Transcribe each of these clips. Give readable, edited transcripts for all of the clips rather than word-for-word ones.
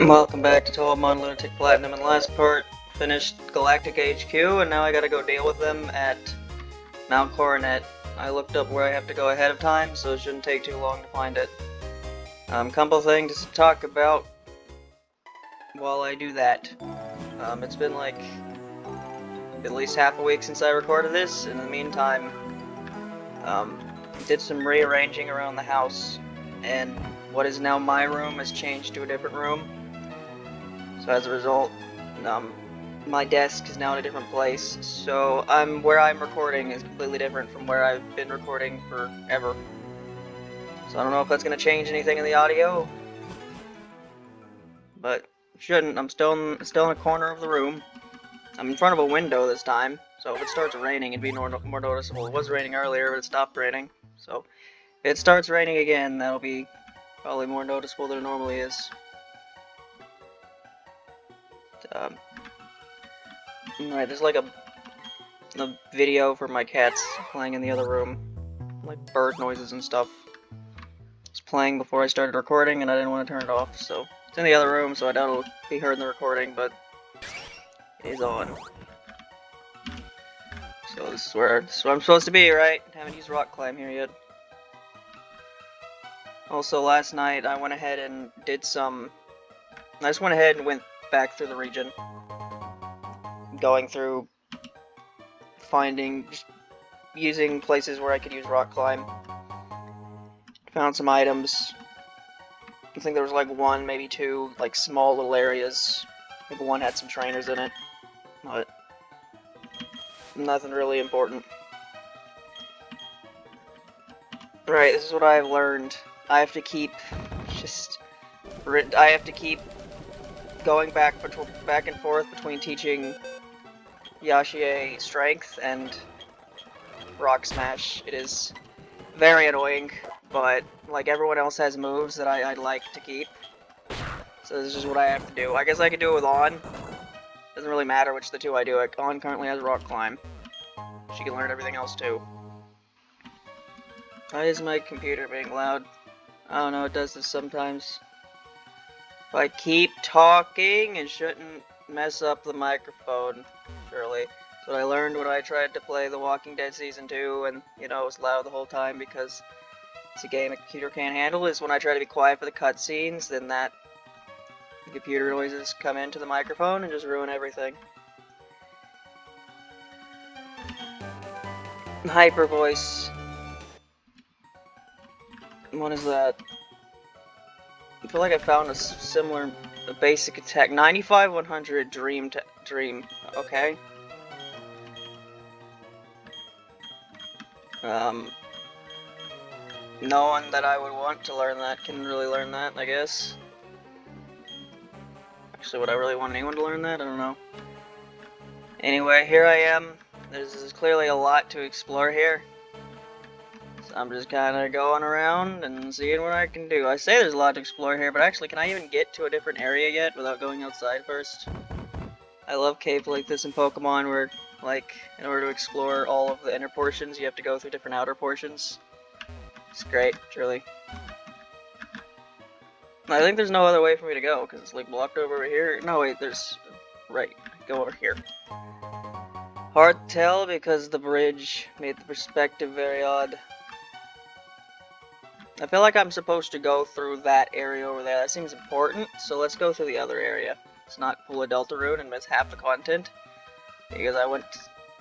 Welcome back to Touhoumon, Lunatic Platinum. And last part, finished Galactic HQ, and now I gotta go deal with them at Mount Coronet. I looked up where I have to go ahead of time, so it shouldn't take too long to find it. Couple things to talk about while I do that. It's been like at least half a week since I recorded this. In the meantime, did some rearranging around the house, and what is now my room has changed to a different room. So as a result, my desk is now in a different place, so where I'm recording is completely different from where I've been recording forever. So I don't know if that's going to change anything in the audio, but it shouldn't. I'm still in a corner of the room. I'm in front of a window this time, so if it starts raining, it'd be more noticeable. It was raining earlier, but it stopped raining. So if it starts raining again, that'll be probably more noticeable than it normally is. Right, there's like a video for my cats playing in the other room, like bird noises and stuff. It's playing before I started recording, and I didn't want to turn it off, so it's in the other room, so I doubt it'll be heard in the recording, but it is on. So this is where I'm supposed to be, right? Haven't used rock climb here yet. Also, last night I went ahead and did some. I just went ahead and went back through the region, going through, just using places where I could use rock climb. Found some items. I think there was like one, maybe two, like small little areas. I think one had some trainers in it, but nothing really important. Right, this is what I've learned. I have to keep going back and forth between teaching Yashie strength and rock smash. It is very annoying, but like everyone else has moves that I'd like to keep. So this is what I have to do. I guess I could do it with On. Doesn't really matter which of the two I do it. On currently has rock climb. She can learn everything else too. Why is my computer being loud? I don't know, it does this sometimes. If I keep talking, it shouldn't mess up the microphone, surely. That's what I learned when I tried to play The Walking Dead Season 2, and, you know, it was loud the whole time because it's a game a computer can't handle, is when I try to be quiet for the cutscenes, then the computer noises come into the microphone and just ruin everything. Hyper voice. What is that? I feel like I found a basic attack. 95-100 dream. Okay. No one that I would want to learn that can really learn that, I guess. Actually, would I really want anyone to learn that? I don't know. Anyway, here I am. There's clearly a lot to explore here. So I'm just kind of going around and seeing what I can do. I say there's a lot to explore here, but actually, can I even get to a different area yet without going outside first? I love caves like this in Pokemon where, like, in order to explore all of the inner portions, you have to go through different outer portions. It's great, truly. I think there's no other way for me to go, because it's, like, blocked over here. No, wait, there's... Right, go over here. Hard to tell because the bridge made the perspective very odd. I feel like I'm supposed to go through that area over there. That seems important, so let's go through the other area. Let's not pull a Delta Rune and miss half the content, because I went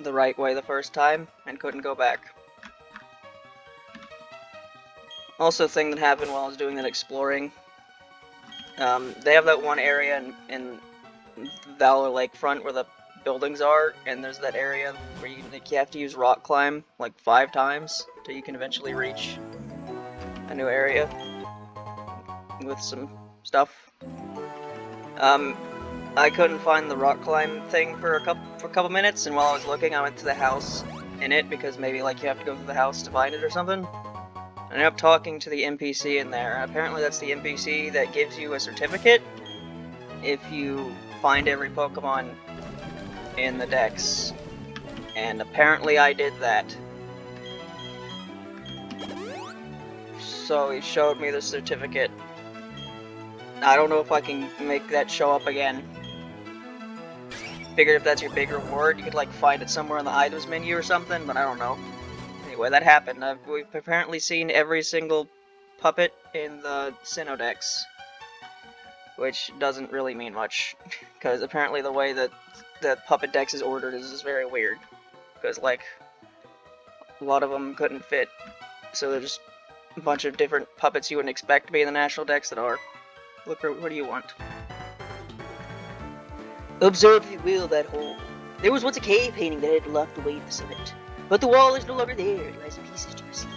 the right way the first time and couldn't go back. Also, a thing that happened while I was doing that exploring, they have that one area in Valor Lakefront where the buildings are, and there's that area where you have to use rock climb like 5 times till you can eventually reach a new area with some stuff. I couldn't find the rock climb thing for a couple minutes, and while I was looking, I went to the house in it because maybe like you have to go through the house to find it or something. I ended up talking to the NPC in there. Apparently, that's the NPC that gives you a certificate if you find every Pokemon in the dex, and apparently I did that. So he showed me the certificate I don't know if I can make that show up again. Figured if that's your big reward, you could like find it somewhere in the items menu or something, but I don't know. Anyway, that happened. We've apparently seen every single puppet in the Synodex, which doesn't really mean much, because apparently the way that the puppet dex is ordered is very weird, because like a lot of them couldn't fit, so there's a bunch of different puppets you wouldn't expect to be in the national dex that are. Look, what do you want? Observe, if you will, that hole. There was once a cave painting that had locked away at the summit, but the wall is no longer there. It lies in pieces to your sea.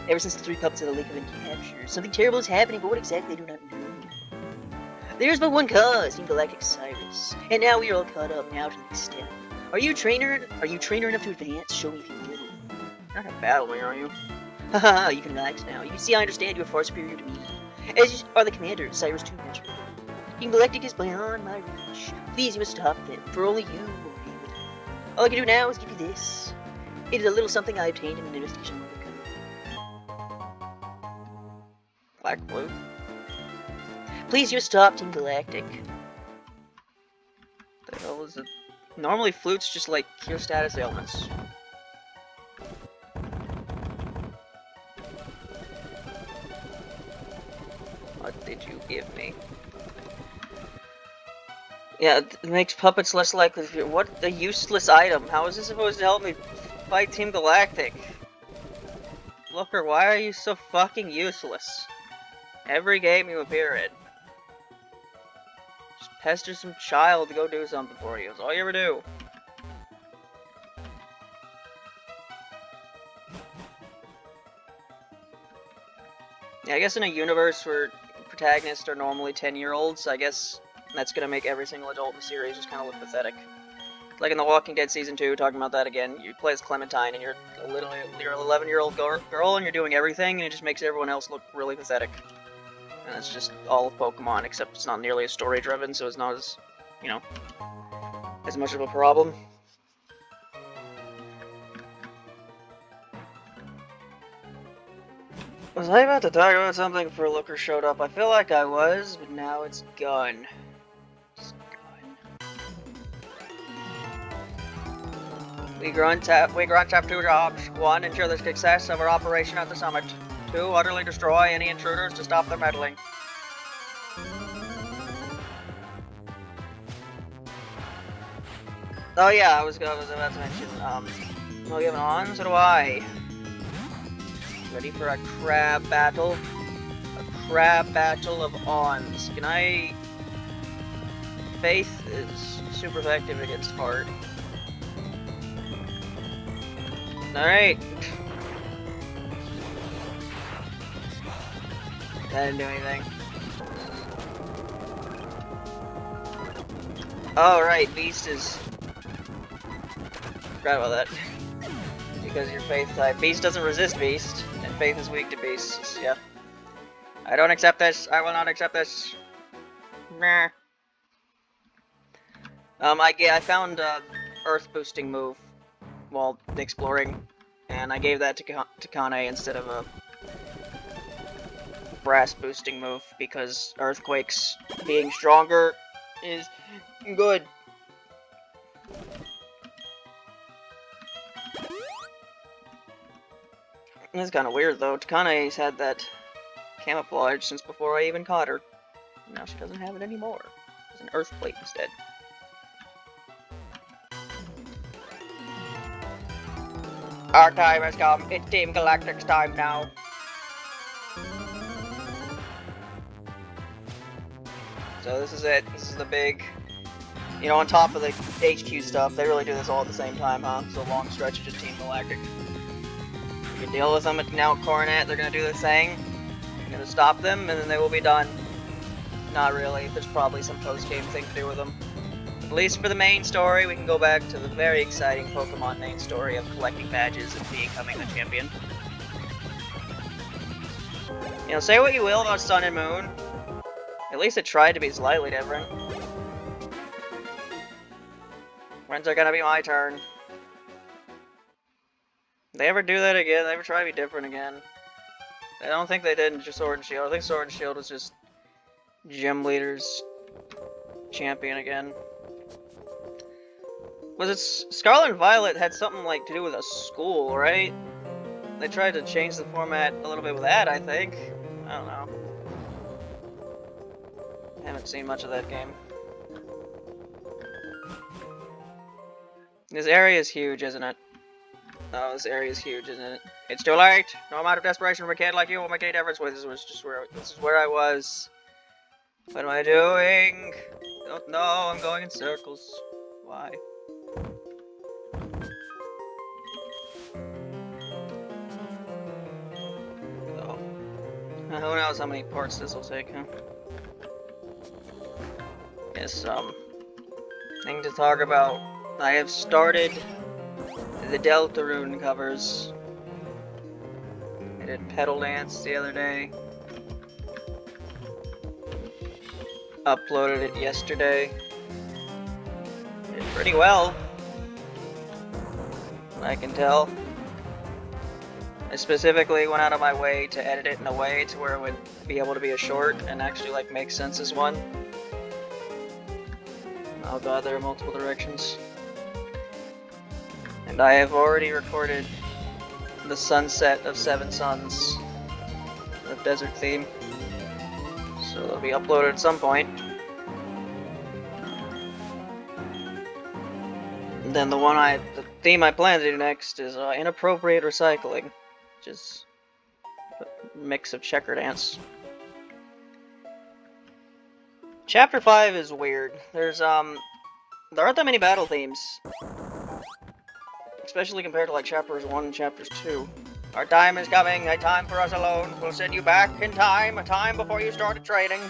Ever since the 3 puppets of the lake have been captured, something terrible is happening, but what exactly I do not know. There's but one cause, Team Galactic Cyrus, and now we are all caught up. Now to the next step. Are you trainer enough to advance? Show me if you will. You're not battling, are you? Haha, you can relax now. You see, I understand you are far superior to me, as you are the commander, Cyrus 2 naturally. Team Galactic is beyond my reach. Please, you must stop them, for only you will be able to. All I can do now is give you this. It is a little something I obtained in an investigation on the code. Black flute. Please, you stop, Team Galactic. The hell is it? Normally, flutes just like cure status ailments. What did you give me? Yeah, it makes puppets less likely to. What a useless item. How is this supposed to help me fight Team Galactic? Looker, why are you so fucking useless? Every game you appear in. Just pester some child to go do something for you. That's all you ever do. Yeah, I guess in a universe where protagonists are normally 10-year-olds, I guess that's gonna make every single adult in the series just kind of look pathetic. Like in The Walking Dead Season 2, talking about that again, you play as Clementine, and you're literally you're an 11-year-old girl, and you're doing everything, and it just makes everyone else look really pathetic. And it's just all of Pokemon, except it's not nearly as story-driven, so it's not as, you know, as much of a problem. Was I about to talk about something before Looker showed up? I feel like I was, but now it's gone. It's gone. We grunt have 2 jobs. 1, ensure the success of our operation at the summit. 2, utterly destroy any intruders to stop their meddling. Oh yeah, I was about to mention, well, you have an on, so do I. Ready for a crab battle? A crab battle of ons. Can I... Faith is super effective against hard. Alright. That didn't do anything. Oh right, Beast is... Forgot about that. Because your Faith type. Beast doesn't resist Beast, and Faith is weak to Beasts. Yeah. I don't accept this. I will not accept this. Nah. I found a Earth boosting move while exploring, and I gave that to Kane instead of a Brass boosting move because Earthquakes being stronger is good. It's kind of weird though. Takane's had that camouflage since before I even caught her. Now she doesn't have it anymore. It's an Earthquake instead. Our time has come. It's Team Galactic's time now. So this is it. This is the big... You know, on top of the HQ stuff, they really do this all at the same time, huh? So long stretch of just Team Galactic. You can deal with them at Mount Coronet, they're gonna do their thing. You're gonna stop them, and then they will be done. Not really, there's probably some post-game thing to do with them. At least for the main story, we can go back to the very exciting Pokemon main story of collecting badges and becoming the champion. You know, say what you will about Sun and Moon. At least it tried to be slightly different. When's it gonna be my turn? They ever do that again? They ever try to be different again? I don't think they did in just Sword and Shield. I think Sword and Shield was just gym leaders champion again. Was it Scarlet and Violet had something like to do with a school, right? They tried to change the format a little bit with that, I think. I don't know. Haven't seen much of that game. This area is huge, isn't it? Oh, this area is huge, isn't it? It's too late. No amount of desperation from a kid like you will make any difference. This is where I was. What am I doing? Don't know. I'm going in circles. Why? So, who knows how many parts this will take, huh? Yes, thing to talk about. I have started the Deltarune covers. I did Pedal Dance the other day. Uploaded it yesterday. Did pretty well, I can tell. I specifically went out of my way to edit it in a way to where it would be able to be a short and actually like make sense as one. Oh god, there are multiple directions. And I have already recorded the sunset of Seven Suns, the desert theme. So it'll be uploaded at some point. And then the theme I plan to do next is inappropriate recycling, which is a mix of checker dance. Chapter 5 is weird. There aren't that many battle themes. Especially compared to like chapters 1 and chapters 2. Our time is coming, a time for us alone. We'll send you back in time, a time before you started trading.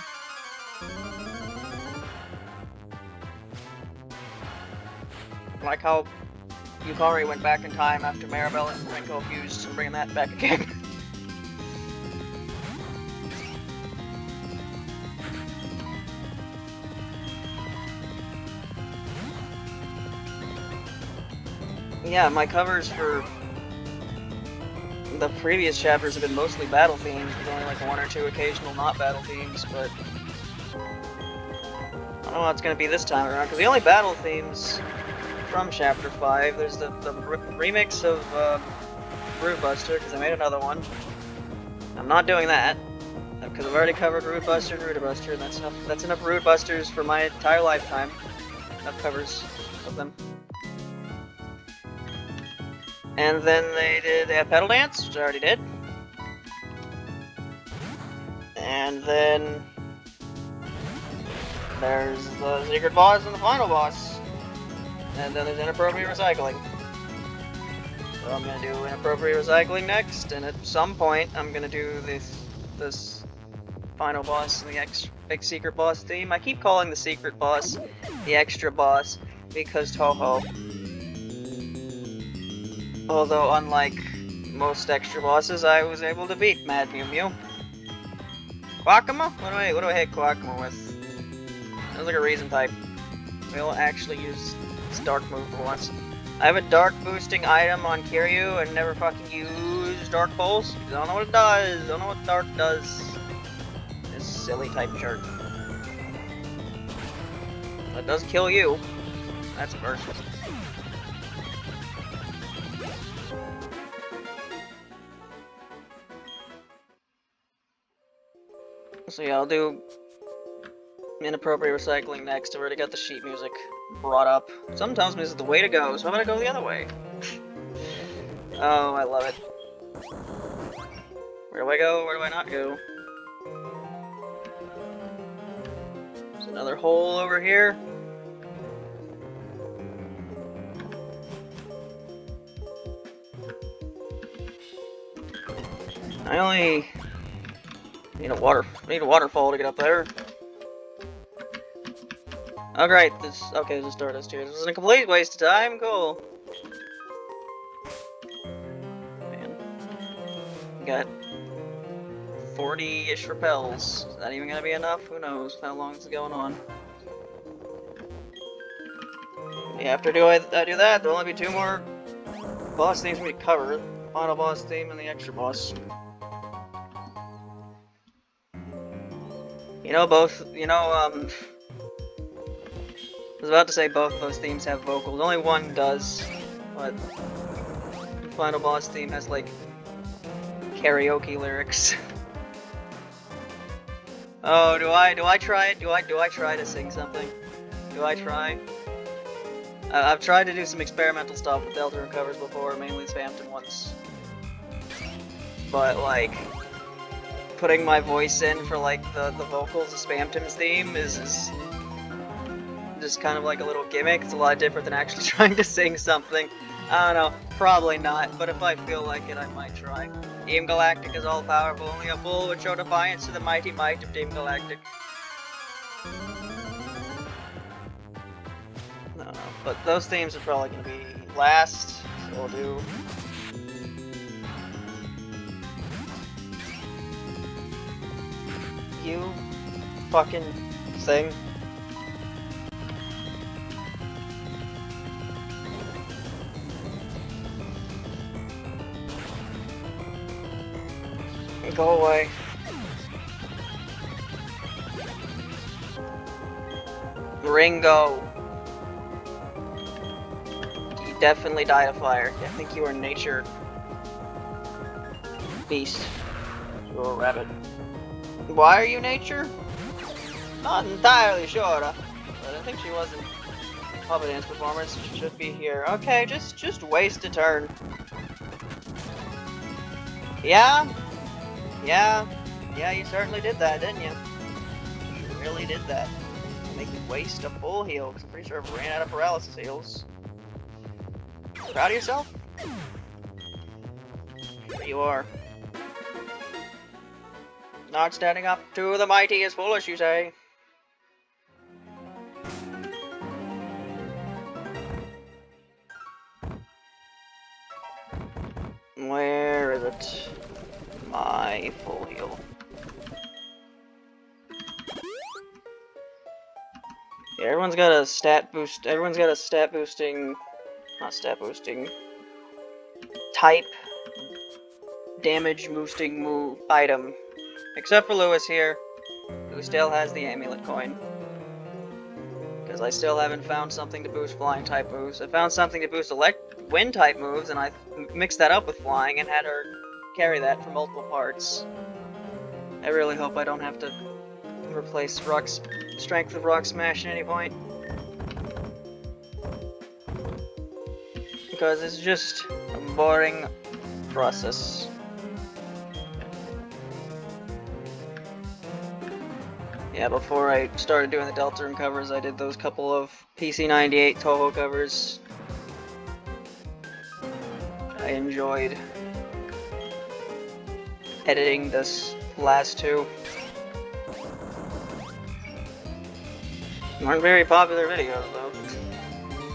Like how Yukari went back in time after Maribel and Renko fused, and bringing that back again. Yeah, my covers for the previous chapters have been mostly battle themes, with only like 1 or 2 occasional not battle themes, but I don't know how it's going to be this time around, because the only battle themes from chapter 5, there's the remix of Root Buster, because I made another one. I'm not doing that, because I've already covered Root Buster and Root Buster, and that's enough Root Busters for my entire lifetime. Enough covers of them. And then they had Pedal Dance, which I already did. And then there's the secret boss and the final boss. And then there's inappropriate recycling. So I'm gonna do inappropriate recycling next, and at some point I'm gonna do this final boss and the big secret boss theme. I keep calling the secret boss the extra boss because Touhou. Although, unlike most extra bosses, I was able to beat Mad Mew Mew. Quackama? What do I hit Quackama with? Sounds like a reason type. We'll actually use this dark move for once. I have a dark boosting item on Kiryu and never fucking use Dark Pulse. I don't know what it does. I don't know what Dark does. This silly type shirt. It does kill you. That's a first. So yeah, I'll do inappropriate recycling next. I've already got the sheet music brought up. Something tells me this is the way to go, so I'm gonna go the other way. Oh, I love it. Where do I go? Where do I not go? There's another hole over here. I only need a waterfall to get up there. Oh great, okay, there's a Stardust here. This wasn't a complete waste of time, cool. Man. Got 40-ish repels. Is that even gonna be enough? Who knows how long this is going on. Yeah, after I do that, there'll only be 2 more boss themes for me to cover. The final boss theme and the extra boss. You know, I was about to say both of those themes have vocals. Only one does, but the final boss theme has, like, karaoke lyrics. Oh, do I try it? Do I try to sing something? Do I try? I've tried to do some experimental stuff with Delta and covers before, mainly Spamton ones. But, like, putting my voice in for, like, the vocals of Spamton's theme is just kind of like a little gimmick. It's a lot different than actually trying to sing something. I don't know, probably not, but if I feel like it, I might try. Team Galactic is all-powerful, only a fool would show defiance to the mighty might of Team Galactic. No, but those themes are probably going to be last, so we'll do... You fucking sing. Go away. Ringo. You definitely died of fire. I think you are nature. Beast. You're a rabbit. Why are you nature? Not entirely sure, but I think she was in puppet dance performance. She should be here. Okay, just waste a turn. Yeah, you certainly did that, didn't you? You really did that. Make you waste a full heal, because I'm pretty sure I ran out of paralysis heals. Proud of yourself? Here you are. Not standing up to the mighty is foolish, you say? Where is it? My full heal. Yeah, everyone's got a stat boost. Everyone's got a stat boosting, not stat boosting, type damage boosting move item. Except for Lewis here, who still has the amulet coin. Because I still haven't found something to boost flying type moves. I found something to boost wind type moves, and I mixed that up with flying and had her carry that for multiple parts. I really hope I don't have to replace strength with rock smash at any point. Because it's just a boring process. Yeah, before I started doing the Deltarune covers, I did those couple of PC98 Touhou covers. I enjoyed editing this last two. Weren't very popular videos though.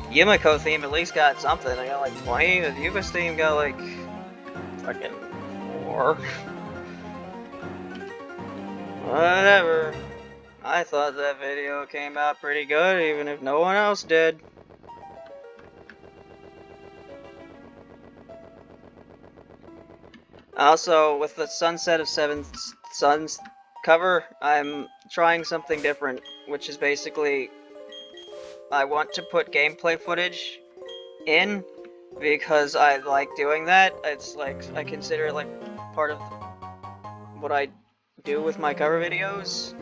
Yumiko theme at least got something. I got like 20. The Yubis theme got like fucking 4. Whatever. I thought that video came out pretty good, even if no one else did. Also, with the Sunset of Seven Suns cover, I'm trying something different, which is basically I want to put gameplay footage in because I like doing that. It's like I consider it like part of what I do with my cover videos.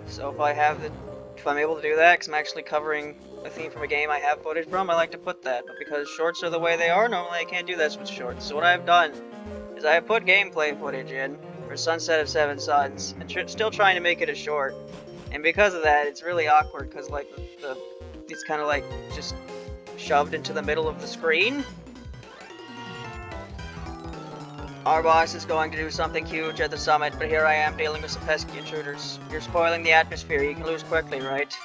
So if I'm able to do that, because I'm actually covering a theme from a game I have footage from, I like to put that. But because shorts are the way they are, normally I can't do that with shorts. So what I've done is I have put gameplay footage in for Sunset of Seven Suns, and still trying to make it a short. And because of that, it's really awkward, because like it's kind of like just shoved into the middle of the screen. Our boss is going to do something huge at the summit, but here I am dealing with some pesky intruders. You're spoiling the atmosphere, you can lose quickly, right?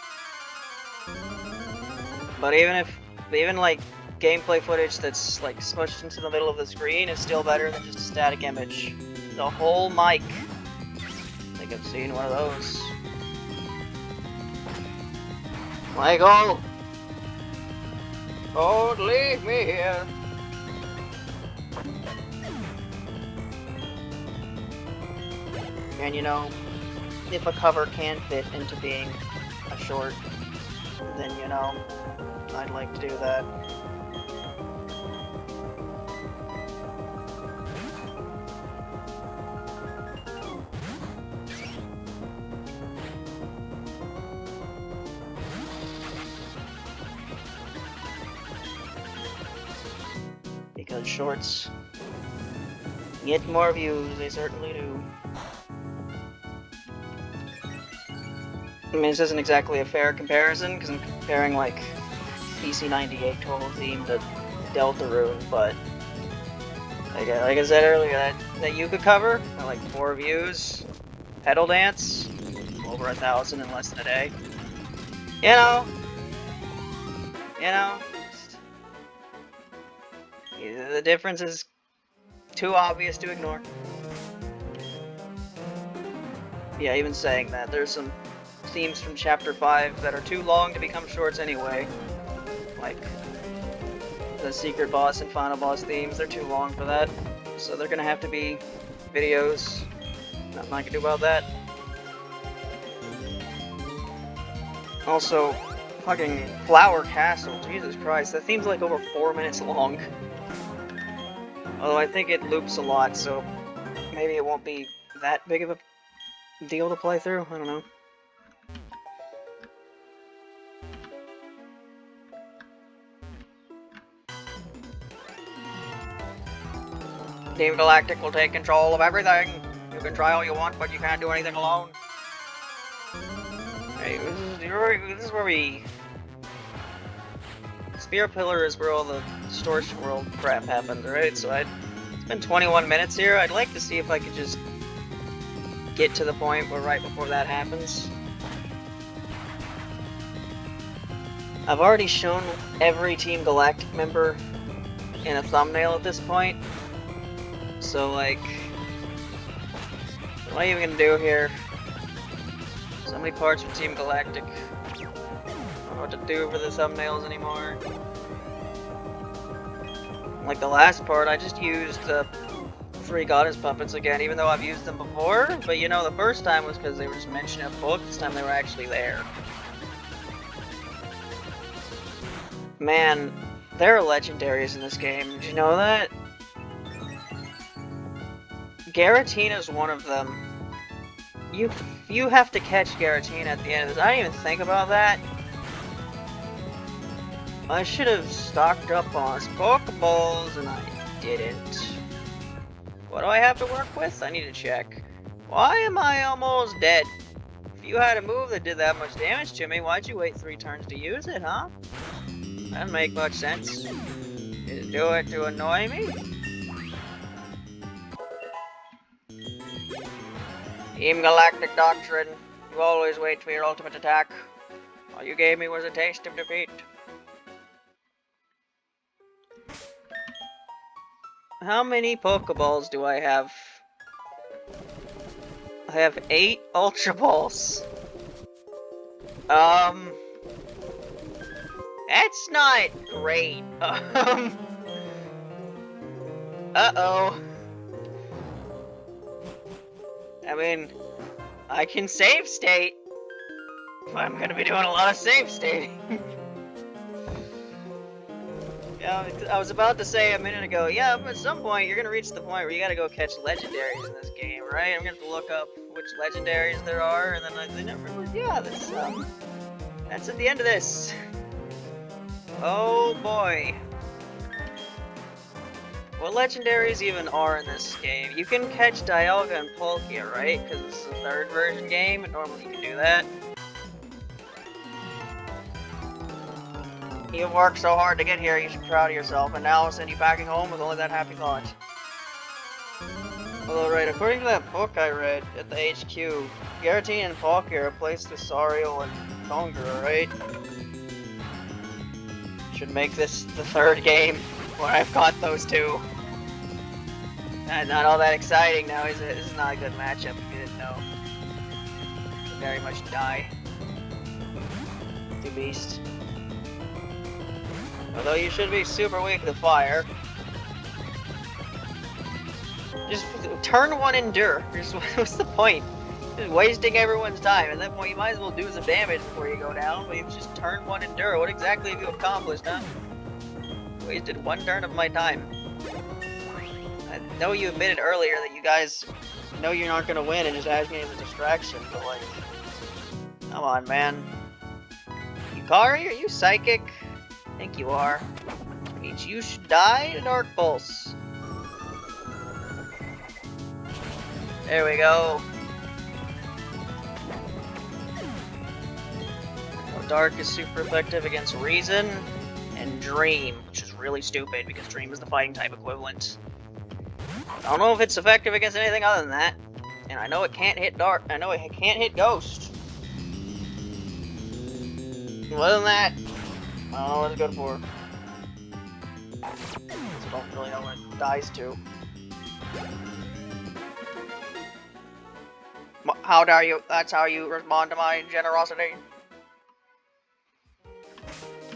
But even like gameplay footage that's like smushed into the middle of the screen is still better than just a static image. The whole mic. I think I've seen one of those. Michael! Don't leave me here. And you know, if a cover can fit into being a short, then, you know, I'd like to do that. Because shorts get more views, they certainly do. I mean, this isn't exactly a fair comparison, because I'm comparing, like, PC98 Total Theme to Deltarune, but like I said earlier, that Yuka cover, like 4 views, Pedal Dance, over 1,000 in less than a day. You know, just, the difference is too obvious to ignore. Yeah, even saying that, there's some themes from Chapter 5 that are too long to become shorts anyway. Like, the secret boss and final boss themes, they're too long for that. So they're gonna have to be videos. Nothing I can do about that. Also, fucking Flower Castle, Jesus Christ, that theme's like over 4 minutes long. Although I think it loops a lot, so maybe it won't be that big of a deal to play through, I don't know. Team Galactic will take control of everything. You can try all you want, but you can't do anything alone. Hey, this is where we... Spear Pillar is where all the Distortion World crap happened, right? So it's been 21 minutes here. I'd like to see if I could just get to the point where right before that happens. I've already shown every Team Galactic member in a thumbnail at this point. So, like, what am I even gonna do here? So many parts for Team Galactic. I don't know what to do for the thumbnails anymore. Like the last part, I just used 3 goddess puppets again, even though I've used them before. But you know, the first time was because they were just mentioned in a book, this time they were actually there. Man, there are legendaries in this game, did you know that? Garatina's one of them. You have to catch Garatina at the end of this. I didn't even think about that. I should have stocked up on Pokeballs and I didn't. What do I have to work with? I need to check. Why am I almost dead? If you had a move that did that much damage to me, why'd you wait 3 turns to use it, huh? That doesn't make much sense. Did it do it to annoy me? Team Galactic Doctrine. You always wait for your ultimate attack. All you gave me was a taste of defeat. How many Pokeballs do I have? I have 8 Ultra Balls. That's not great. Uh-oh. I mean, I can save state, but I'm gonna be doing a lot of save stating. Yeah, I was about to say a minute ago, yeah, but at some point you're gonna reach the point where you gotta go catch legendaries in this game, right? I'm gonna have to look up which legendaries there are, and then I never realized, yeah, that's at the end of this. Oh boy. What legendaries even are in this game? You can catch Dialga and Palkia, right? Because it's the 3rd version game, and normally you can do that. You've worked so hard to get here, you should be proud of yourself, and now I'll send you packing home with only that happy thought. Although, right, according to that book I read at the HQ, Garatina and Palkia are placed with Sariel and Kongura, right? Should make this the 3rd game where I've got those 2. Not all that exciting now, is it? This is not a good matchup if you didn't know. Very much die. 2 Beast. Although you should be super weak to fire. Just turn 1 Endure. What's the point? Just wasting everyone's time. At that point, you might as well do some damage before you go down, but you've just turned one Enduro. What exactly have you accomplished, huh? Wasted one turn of my time. I know you admitted earlier that you guys know you're not gonna win and just ask me as a distraction, but like, come on, man. Yukari, are you psychic? I think you are. Which means you should die to Dark Pulse. There we go. Well, Dark is super effective against Reason and Dream, which is really stupid because Dream is the fighting type equivalent. I don't know if it's effective against anything other than that. And I know it can't hit Dark. I know it can't hit Ghost. Other than that, I don't know what it's good for. I don't really know what it dies to. How dare you? That's how you respond to my generosity.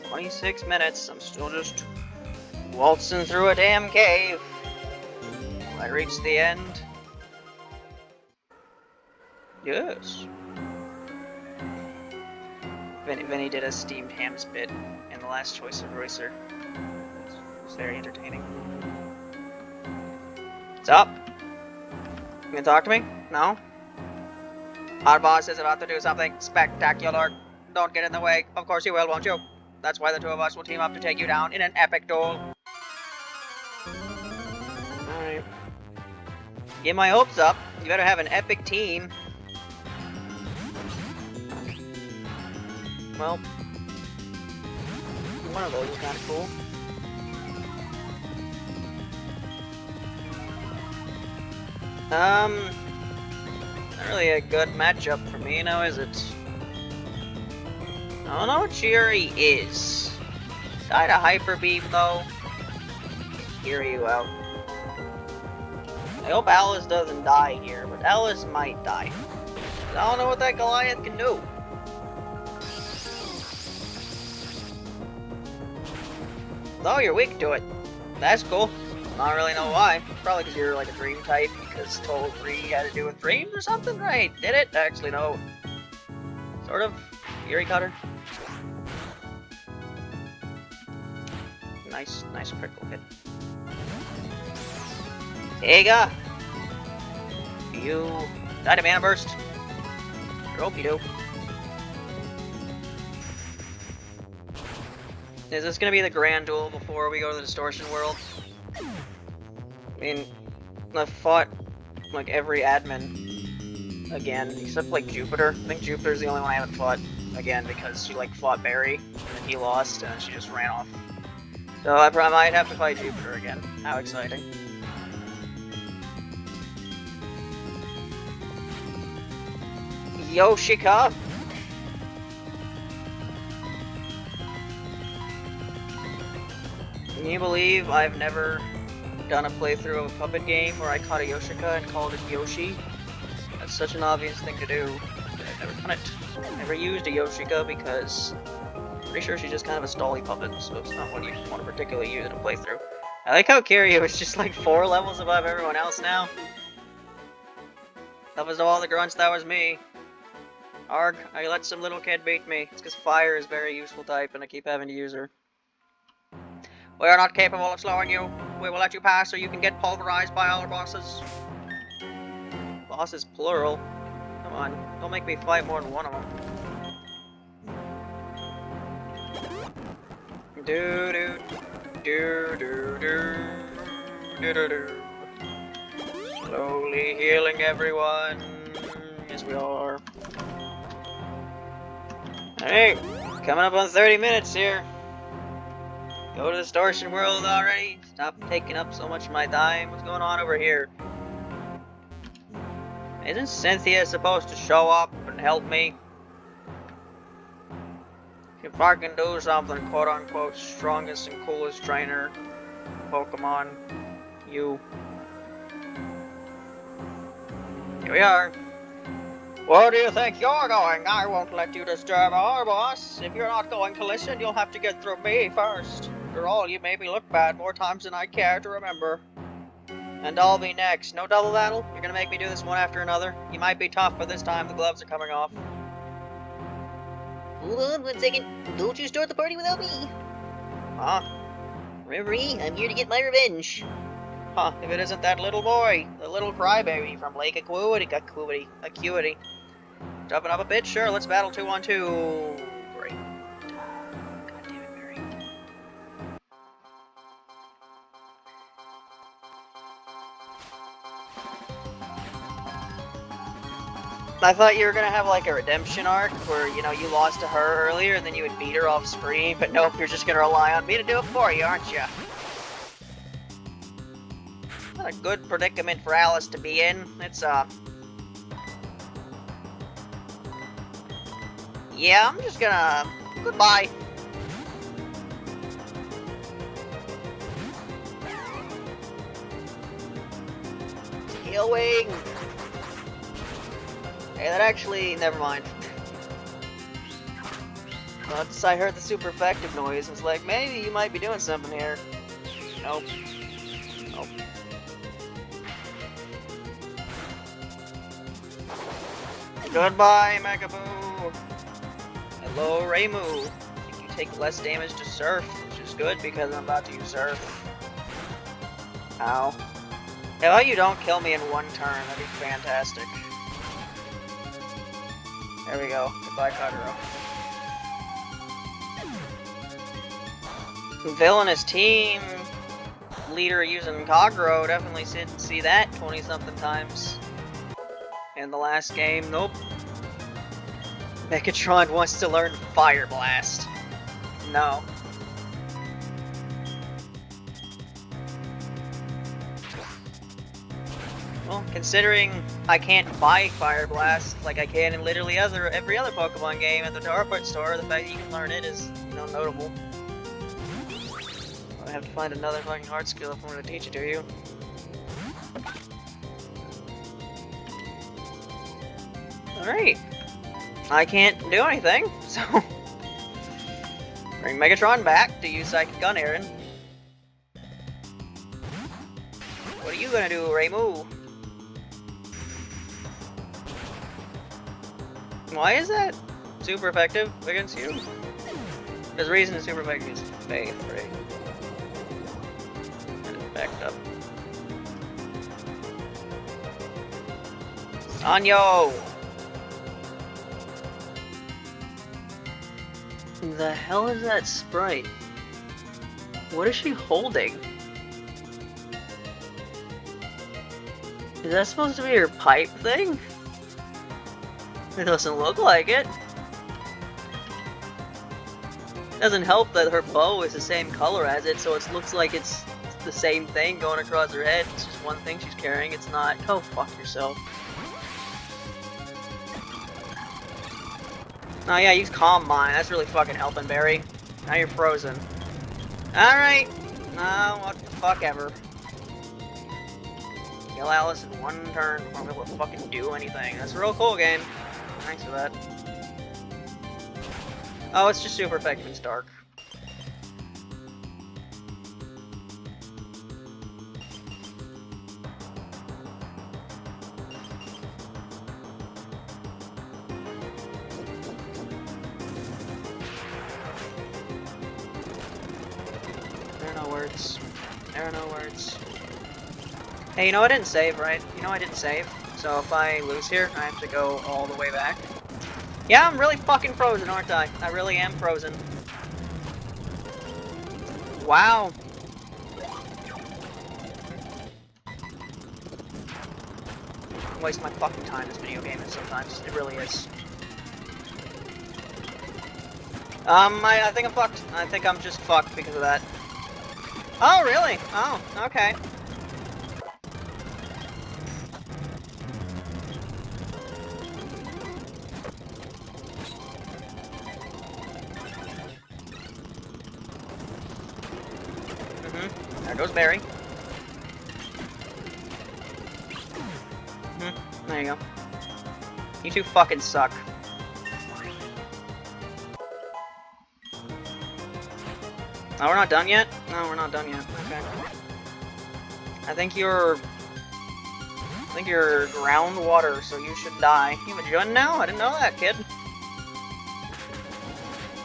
26 minutes. I'm still just waltzing through a damn cave. I reached the end. Yes. Vinny did a steamed ham spit in the last choice of Racer. It's very entertaining. What's up? You gonna talk to me? No? Our boss is about to do something spectacular. Don't get in the way. Of course you will, won't you? That's why the two of us will team up to take you down in an epic duel. Alright. Get my hopes up. You better have an epic team. Well, one of those is kind of cool. Not really a good matchup for me now, is it? I don't know what Chiri is. Died a Hyper Beam though. Hear you out. I hope Alice doesn't die here, but Alice might die. I don't know what that Goliath can do. Oh, you're weak to it. That's cool. I don't really know why. Probably because you're like a dream type, because Toll 3 had to do with dreams or something, right? Did it? Actually, no. Sort of. Fury Cutter. Nice critical hit. Sega! You died a Mana Burst. I hope you do. Is this gonna be the grand duel before we go to the Distortion World? I mean, I've fought like every admin again, except like Jupiter. I think Jupiter's the only one I haven't fought again because she like fought Barry and then he lost and then she just ran off. So I probably might have to fight Jupiter again. How exciting. Yoshika! Can you believe I've never done a playthrough of a puppet game where I caught a Yoshika and called it Yoshi? That's such an obvious thing to do, but I've never done it. I've never used a Yoshika because I'm pretty sure she's just kind of a stally puppet, so it's not what you want to particularly use in a playthrough. I like how Kiryu is just like 4 levels above everyone else now. Toughest of all the grunts, that was me. Arg, I let some little kid beat me. It's because fire is a very useful type and I keep having to use her. We are not capable of slowing you. We will let you pass so you can get pulverized by our bosses. Bosses plural? Come on, don't make me fight more than one of them. Do do do do do do do do. Slowly healing everyone. Yes, we are. Alright, coming up on 30 minutes here. Go to the Distortion World already. Stop taking up so much of my time. What's going on over here? Isn't Cynthia supposed to show up and help me? If I can do something, quote unquote, strongest and coolest trainer, Pokemon, you. Here we are. Where do you think you're going? I won't let you disturb our boss. If you're not going to listen, you'll have to get through me first. After all, you made me look bad more times than I care to remember. And I'll be next. No double battle? You're gonna make me do this one after another? You might be tough, but this time the gloves are coming off. Hold on 1 second. Don't you start the party without me. Huh? Remember me? I'm here to get my revenge. Huh, if it isn't that little boy, the little crybaby from Lake Acuity. Jumping up a bit? Sure, let's battle 2-on-2. Great. God damn it, Mary. I thought you were gonna have like a redemption arc where, you know, you lost to her earlier and then you would beat her off screen, but nope, you're just gonna rely on me to do it for you, aren't you? Not a good predicament for Alice to be in. It's, yeah, I'm just gonna... Goodbye. Tail wing! Hey, that actually... Never mind. Once I heard the super effective noise, I was like, maybe you might be doing something here. Nope. Nope. Goodbye, Megaboo! Hello, Reimu. I think you take less damage to Surf, which is good because I'm about to use Surf. Ow. How about you don't kill me in one turn? That'd be fantastic. There we go. Goodbye, Kagero. Villainous team leader using Kagero, definitely see that 20-something times. In the last game, nope. Megatron wants to learn Fire Blast. No. Well, considering I can't buy Fire Blast like I can in literally every other Pokemon game at the Darkwood store, the fact that you can learn it is, you know, notable. I have to find another fucking hard skill if I'm going to teach it to you. Alright. I can't do anything, so... Bring Megatron back to use Psychic Gun Aaron. What are you gonna do, Reimu? Why is that super effective against you? There's a reason it's super effective against Faith, right? And it's backed up. Sanyo! The hell is that sprite? What is she holding? Is that supposed to be her pipe thing? It doesn't look like it. Doesn't help that her bow is the same color as it, so it looks like it's the same thing going across her head. It's just one thing she's carrying, it's not. Go fuck yourself. Oh yeah, use Calm Mind. That's really fucking helping, Barry. Now you're frozen. Alright. No, what the fuck ever. Kill Alice in one turn before I'm able to fucking do anything. That's a real cool game. Thanks for that. Oh, it's just super effective in Stark. There are no words. There are no words. Hey, you know I didn't save, right? You know I didn't save. So if I lose here, I have to go all the way back. Yeah, I'm really fucking frozen, aren't I? I really am frozen. Wow. I waste my fucking time in this video game sometimes. It really is. I think I'm fucked. I think I'm just fucked because of that. Oh, really? Oh, okay. There goes Barry. There you go. You two fucking suck. Oh, we're not done yet? No, we're not done yet. Okay. I think you're groundwater, so you should die. You have a Jun now? I didn't know that, kid.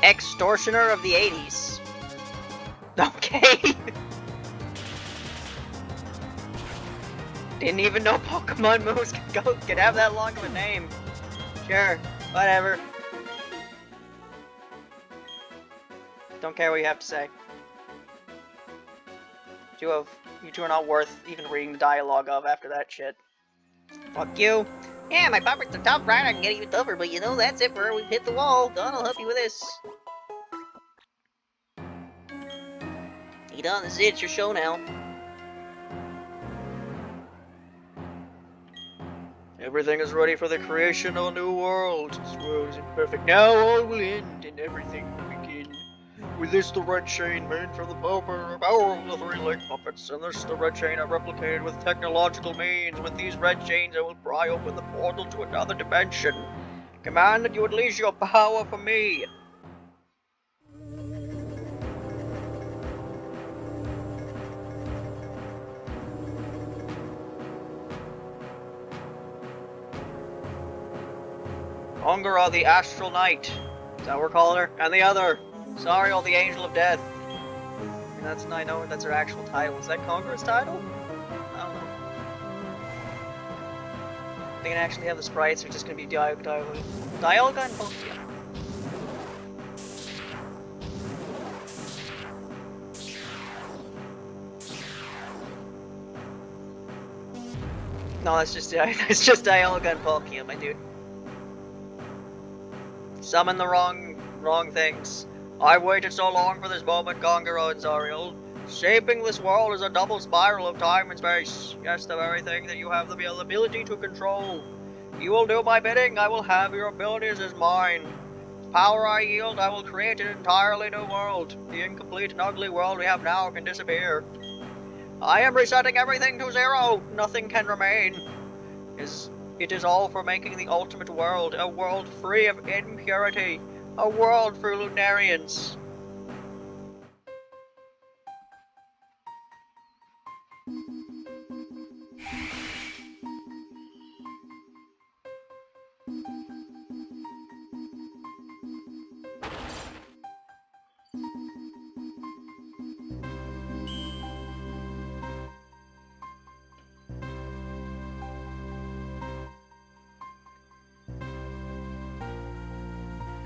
Extortioner of the 80s. Okay. Didn't even know Pokemon moves could have that long of a name. Sure, whatever. Don't care what you have to say. You two are not worth even reading the dialogue of after that shit. Fuck you. Yeah, my puppets are tough, right? I can get even tougher, but you know, that's it for we've hit the wall. Don will help you with this. Hey Don, this is it. It's your show now. Everything is ready for the creation of a new world. This world is imperfect. Now all will end and everything will begin. With this, the red chain made from the power of the three-legged puppets, and this, the red chain I've replicated with technological means. With these red chains, I will pry open the portal to another dimension. Command that you unleash your power for me. Ongara, the Astral Knight. Is that what we're calling her? And the other, Sariel, the Angel of Death. And I know that's her actual title. Is that Conqueror's title? I don't know. They can actually have the sprites, or just gonna be Dialga and Palkia. No, that's just Dialga and Palkia, my dude. Summon the wrong things. I've waited so long for this moment, Gongoro and Zariel. Shaping this world is a double spiral of time and space. Yes, the very thing that you have the ability to control. You will do my bidding, I will have your abilities as mine. The power I yield, I will create an entirely new world. The incomplete and ugly world we have now can disappear. I am resetting everything to zero. Nothing can remain. It is all for making the ultimate world, a world free of impurity, a world for Lunarians.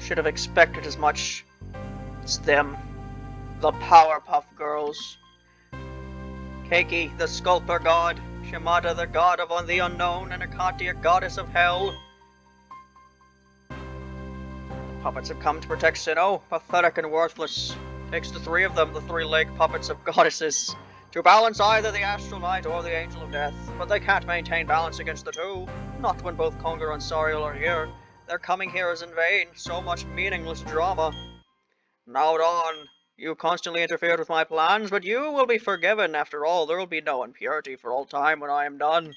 Should have expected as much. It's them. The Powerpuff Girls. Keiki, the Sculptor God. Shimada, the God of the Unknown, and Akatia, Goddess of Hell. The puppets have come to protect Sinnoh, pathetic and worthless. Takes the three of them, the three-legged puppets of goddesses, to balance either the Astral Knight or the Angel of Death. But they can't maintain balance against the two. Not when both Congar and Sariel are here. Their coming here is in vain, so much meaningless drama. Now, Dawn, you constantly interfered with my plans, but you will be forgiven. After all, there will be no impurity for all time when I am done.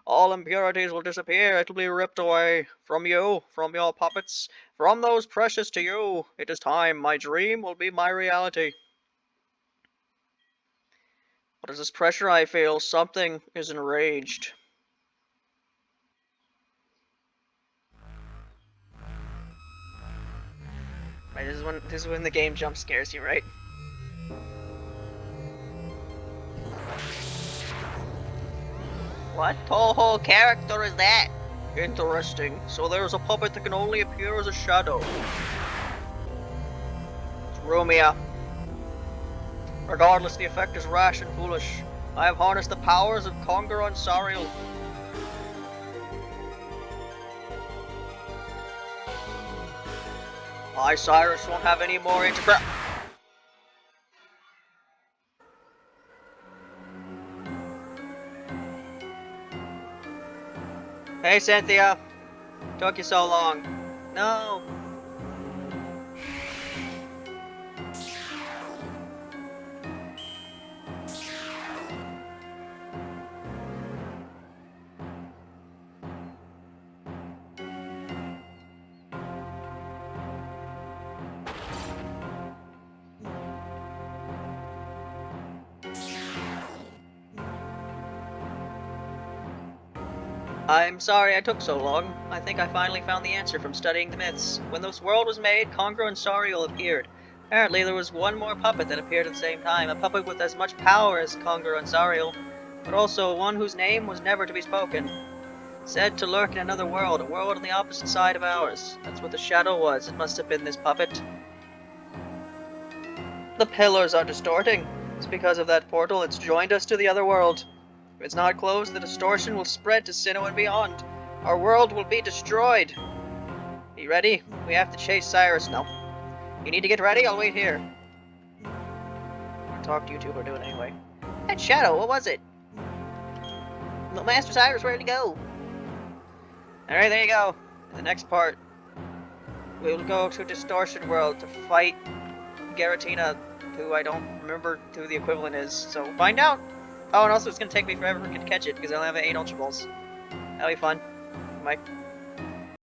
All impurities will disappear, it will be ripped away. From you, from your puppets, from those precious to you. It is time, my dream will be my reality. What is this pressure I feel? Something is enraged. Right, this is when the game jump scares you, right? What Toho character is that? Interesting. So there's a puppet that can only appear as a shadow. It's Rumia. Regardless, the effect is rash and foolish. I have harnessed the powers of Congar and Sariel. I, Cyrus, won't have any more Hey, Cynthia. Took you so long. No. I'm sorry I took so long. I think I finally found the answer from studying the myths. When this world was made, Conqueror and Sariel appeared. Apparently there was one more puppet that appeared at the same time, a puppet with as much power as Conqueror and Sariel, but also one whose name was never to be spoken. Said to lurk in another world, a world on the opposite side of ours. That's what the shadow was. It must have been this puppet. The pillars are distorting. It's because of that portal. It's joined us to the other world. If it's not closed, the distortion will spread to Sinnoh and beyond. Our world will be destroyed. You ready? We have to chase Cyrus now. You need to get ready? I'll wait here. I'll talk to you two, we're doing it anyway. That shadow, what was it? Master Cyrus, where'd he go? Alright, there you go. In the next part, we'll go to Distortion World to fight Garatina, who I don't remember who the equivalent is, so find out! Oh, and also it's gonna take me forever to catch it, because I only have 8 Ultra Balls. That'll be fun. Bye.